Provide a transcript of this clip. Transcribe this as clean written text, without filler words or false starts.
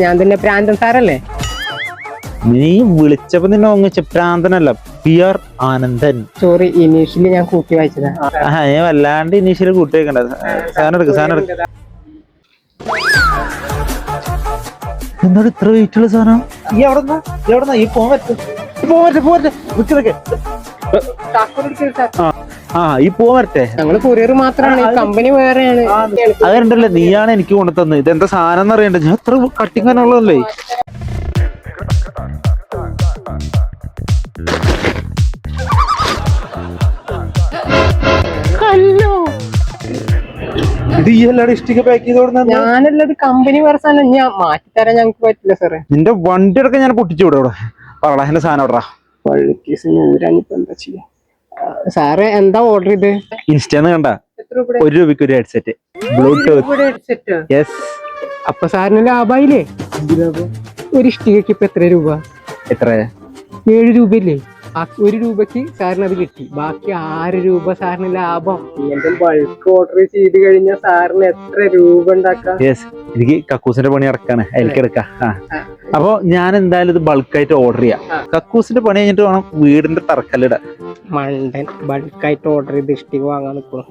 ഞാൻ തന്നെ പ്രാന്തൻ സാറല്ലേ? നീ വിളിച്ചപ്പോ നിന്നെ ഒന്നിച്ച പ്രാന്തനല്ല, PR ആനന്ദൻ. സോറി, ഇനീഷ്യലി ഞാൻ കൂട്ടി വായിച്ചതാ. ഞാൻ വല്ലാണ്ട് ഇനീഷ്യലി കൂട്ടി വെക്കണ്ട. സാധനം എടുക്ക. എന്താണ് ഇത്ര വെയിറ്റ് ഉള്ള സാധനം? ഈ പോവാൻ വരട്ടെ. ഞങ്ങള് കൊറിയർ മാത്രമാണ്, കമ്പനി വേറെയാണ്. അതുണ്ടല്ലേ, നീയാണ് എനിക്ക് കൊണ്ടുതന്നത്. ഇതെന്താ സാധനം എന്ന് അറിയണ്ട. ഞാൻ ഇത്ര കട്ടിങ്ങാനുള്ളതല്ലേ. ഞാനല്ലത്, കമ്പനി വേറെ സാധനം. ഞാൻ മാറ്റിത്തരാൻ ഞങ്ങൾക്ക് പറ്റില്ല സാറേ. നിന്റെ വണ്ടി അടക്കം ഞാൻ പൊട്ടിച്ചു വിടാ. പറടാ എന്റെ സാധനം ഇടറാ. എന്താ ചെയ്യാ സാറേ? എന്താ ഓർഡർ ചെയ്ത്? ഇൻസ്റ്റാന്ന് കണ്ട 1 രൂപയ്ക്ക് ഒരു ഹെഡ്സെറ്റ്, ബ്ലൂടൂത്ത്. യെസ്. അപ്പൊ സാറിന് ലാഭായില്ലേ? ഒരു ഇഷ്ടികക്ക് ഇപ്പൊ എത്ര രൂപ? എത്ര? 7 രൂപയില്ലേ? 1 രൂപക്ക് സാറിന് അത് കിട്ടി. ബാക്കി 6 രൂപ സാറിന് ലാഭം. എന്തെങ്കിലും ബൾക്ക് ഓർഡർ ചെയ്ത് കഴിഞ്ഞാൽ സാറിന് എത്ര രൂപ ഉണ്ടാക്കാം? യെസ്, എനിക്ക് കക്കൂസിന്റെ പണി നടക്കാണ്, എടുക്കാം. അപ്പൊ ഞാൻ എന്തായാലും ഇത് ബൾക്കായിട്ട് ഓർഡർ ചെയ്യാം. കക്കൂസിന്റെ പണി കഴിഞ്ഞിട്ട് വേണം വീടിന്റെ തറക്കല്ലിടാൻ. മണ്ടൻ, ബൾക്കായിട്ട് ഓർഡർ ചെയ്ത് ഇഷ്ടിക വാങ്ങാൻ നിൽക്കണം.